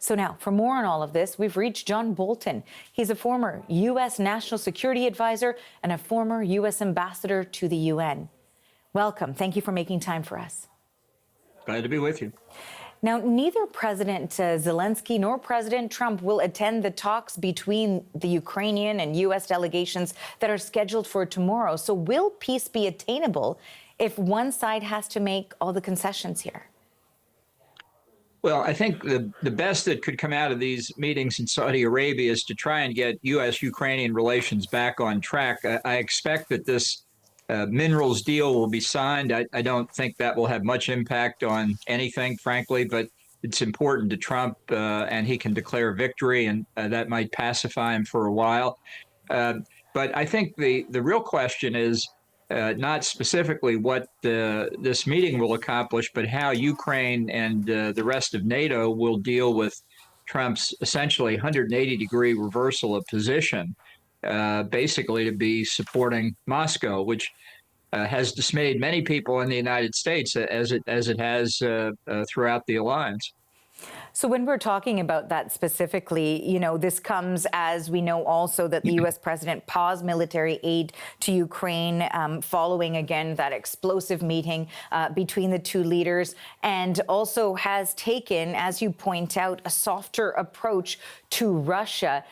So now, for more on all of this, we've reached John Bolton. He's a former U.S. National Security Advisor and a former U.S. Ambassador to the UN. Welcome. Thank you for making time for us. Glad to be with you. Now, neither President Zelensky nor President Trump will attend the talks between the Ukrainian and U.S. delegations that are scheduled for tomorrow. So will peace be attainable if one side has to make all the concessions here? Well, I think the best that could come out of these meetings in Saudi Arabia is to try and get U.S.-Ukrainian relations back on track. I expect that this minerals deal will be signed. I don't think that will have much impact on anything, frankly, but it's important to Trump, and he can declare victory, and that might pacify him for a while. But I think the real question is not specifically what this meeting will accomplish, but how Ukraine and the rest of NATO will deal with Trump's essentially 180-degree reversal of position, basically to be supporting Moscow, which has dismayed many people in the United States, as it has throughout the alliance. So when we're talking about that specifically, you know, this comes as we know also that the U.S. president paused military aid to Ukraine following, again, that explosive meeting between the two leaders, and also has taken, as you point out, a softer approach to Russia.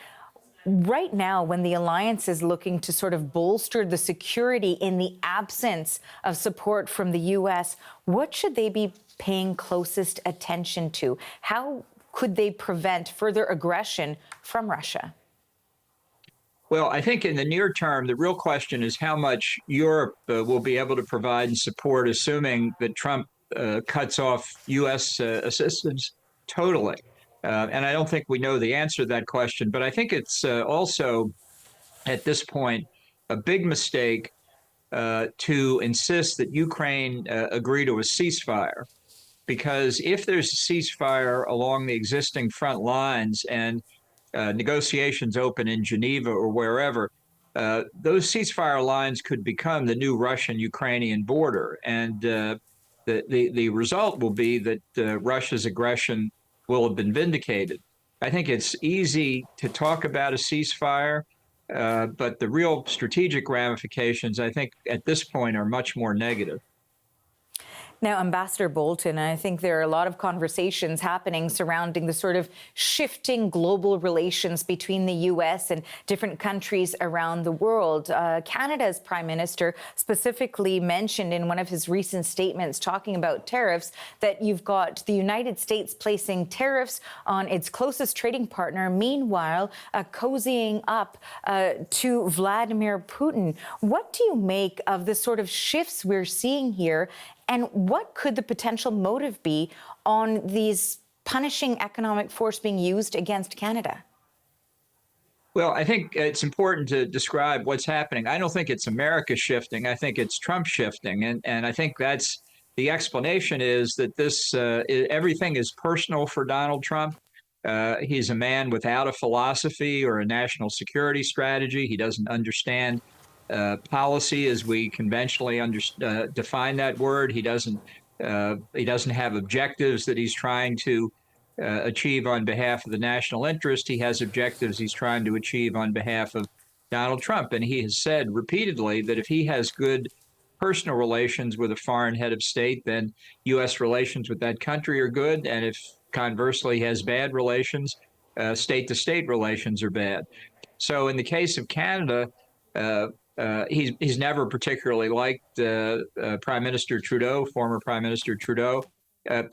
Right now, when the alliance is looking to sort of bolster the security in the absence of support from the U.S., what should they be paying closest attention to? How could they prevent further aggression from Russia? Well, I think in the near term, the real question is how much Europe will be able to provide and support, assuming that Trump cuts off U.S. assistance totally. And I don't think we know the answer to that question, but I think it's also, at this point, a big mistake to insist that Ukraine agree to a ceasefire. Because if there's a ceasefire along the existing front lines and negotiations open in Geneva or wherever, those ceasefire lines could become the new Russian-Ukrainian border. And the result will be that Russia's aggression will have been vindicated. I think it's easy to talk about a ceasefire, but the real strategic ramifications, I think, at this point are much more negative. Now, Ambassador Bolton, I think there are a lot of conversations happening surrounding the sort of shifting global relations between the U.S. and different countries around the world. Canada's Prime Minister specifically mentioned in one of his recent statements talking about tariffs that you've got the United States placing tariffs on its closest trading partner, meanwhile cozying up to Vladimir Putin. What do you make of the sort of shifts we're seeing here? And what could the potential motive be on these punishing economic force being used against Canada? Well, I think it's important to describe what's happening. I don't think it's America shifting. I think it's Trump shifting. And I think that's the explanation is that this everything is personal for Donald Trump. He's a man without a philosophy or a national security strategy. He doesn't understand policy as we conventionally define that word. He doesn't have objectives that he's trying to achieve on behalf of the national interest. He has objectives he's trying to achieve on behalf of Donald Trump. And he has said repeatedly that if he has good personal relations with a foreign head of state, then U.S. relations with that country are good. And if conversely he has bad relations, state-to-state relations are bad. So in the case of Canada, he's never particularly liked Prime Minister Trudeau, former Prime Minister Trudeau.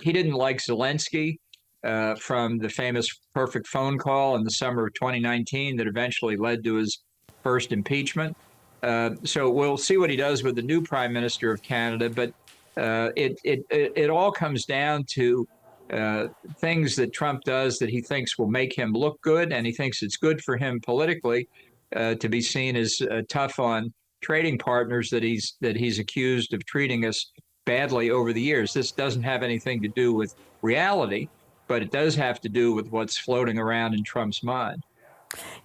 He didn't like Zelensky from the famous perfect phone call in the summer of 2019 that eventually led to his first impeachment. So we'll see what he does with the new Prime Minister of Canada. But it all comes down to things that Trump does that he thinks will make him look good, and he thinks it's good for him politically to be seen as tough on trading partners that he's accused of treating us badly over the years. This doesn't have anything to do with reality, but it does have to do with what's floating around in Trump's mind.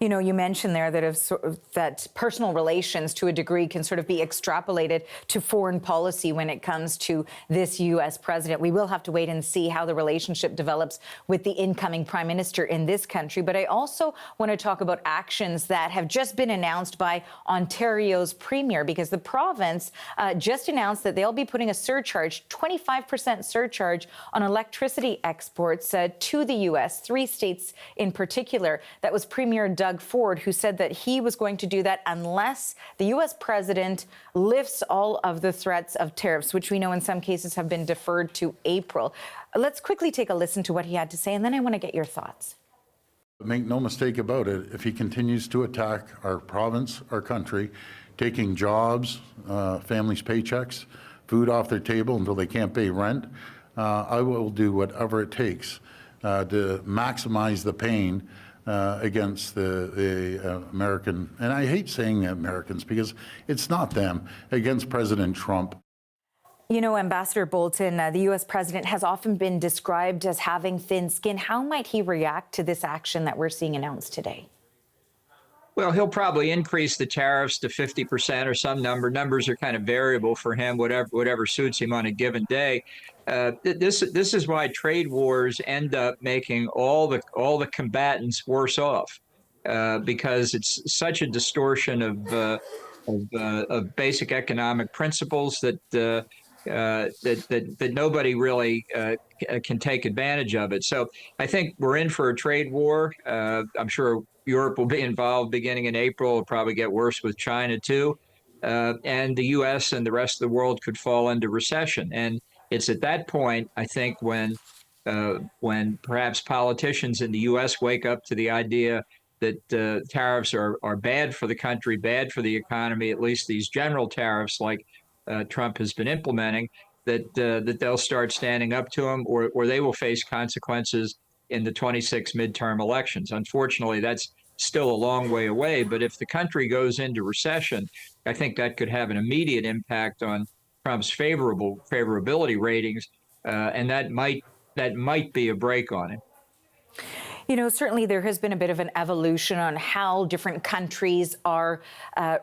You know, you mentioned there that that personal relations to a degree can sort of be extrapolated to foreign policy when it comes to this U.S. president. We will have to wait and see how the relationship develops with the incoming prime minister in this country. But I also want to talk about actions that have just been announced by Ontario's premier, because the province just announced that they'll be putting a surcharge, 25% surcharge on electricity exports to the U.S., 3 states in particular. That was Premier Doug Ford, who said that he was going to do that unless the U.S. president lifts all of the threats of tariffs, which we know in some cases have been deferred to April. Let's quickly take a listen to what he had to say, and then I want to get your thoughts. Make no mistake about it, if he continues to attack our province, our country, taking jobs, families' paychecks, food off their table until they can't pay rent, I will do whatever it takes to maximize the pain against the American, and I hate saying Americans because it's not them, against President Trump. You know, Ambassador Bolton, the U.S. president has often been described as having thin skin. How might he react to this action that we're seeing announced today? Well, he'll probably increase the tariffs to 50% or some number. Numbers are kind of variable for him, whatever suits him on a given day. This is why trade wars end up making all the combatants worse off, because it's such a distortion of basic economic principles that nobody really can take advantage of it. So I think we're in for a trade war. I'm sure Europe will be involved beginning in April. It'll probably get worse with China too. And the U.S. and the rest of the world could fall into recession. And it's at that point, I think, when perhaps politicians in the U.S. wake up to the idea that tariffs are bad for the country, bad for the economy, at least these general tariffs like Trump has been implementing, that they'll start standing up to him, or they will face consequences in the 26 midterm elections. Unfortunately, that's still a long way away. But if the country goes into recession, I think that could have an immediate impact on Trump's favorability ratings, and that might be a brake on him. You know, certainly there has been a bit of an evolution on how different countries are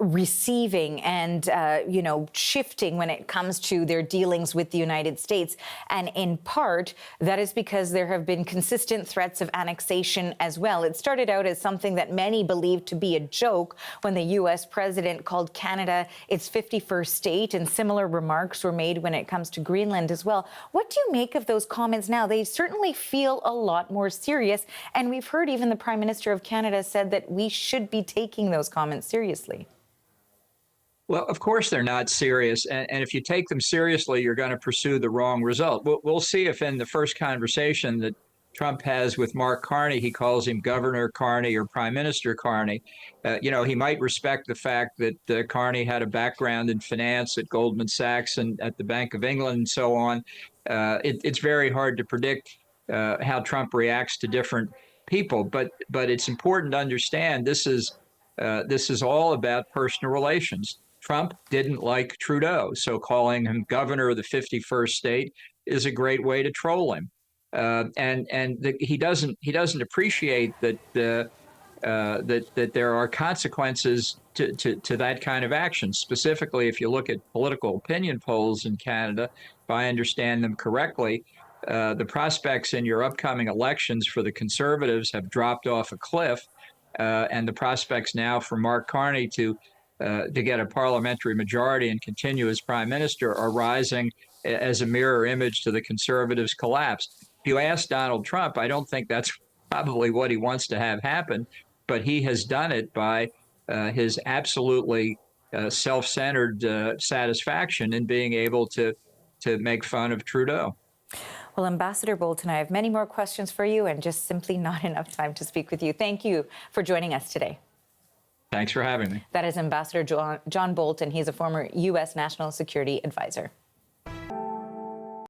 receiving and, you know, shifting when it comes to their dealings with the United States. And in part, that is because there have been consistent threats of annexation as well. It started out as something that many believed to be a joke when the U.S. president called Canada its 51st state, and similar remarks were made when it comes to Greenland as well. What do you make of those comments now? They certainly feel a lot more serious. And we've heard even the Prime Minister of Canada said that we should be taking those comments seriously. Well, of course they're not serious. And if you take them seriously, you're going to pursue the wrong result. We'll see if in the first conversation that Trump has with Mark Carney, he calls him Governor Carney or Prime Minister Carney. You know, he might respect the fact that Carney had a background in finance at Goldman Sachs and at the Bank of England and so on. It's very hard to predict how Trump reacts to different people, but it's important to understand this is all about personal relations. Trump didn't like Trudeau, so calling him governor of the 51st state is a great way to troll him. He doesn't appreciate that that there are consequences to that kind of action. Specifically, if you look at political opinion polls in Canada, if I understand them correctly, the prospects in your upcoming elections for the Conservatives have dropped off a cliff, and the prospects now for Mark Carney to get a parliamentary majority and continue as prime minister are rising as a mirror image to the Conservatives' collapse. If you ask Donald Trump, I don't think that's probably what he wants to have happen, but he has done it by his absolutely self-centered satisfaction in being able to make fun of Trudeau. Well, Ambassador Bolton, I have many more questions for you and just simply not enough time to speak with you. Thank you for joining us today. Thanks for having me. That is Ambassador John Bolton. He's a former U.S. National Security Advisor.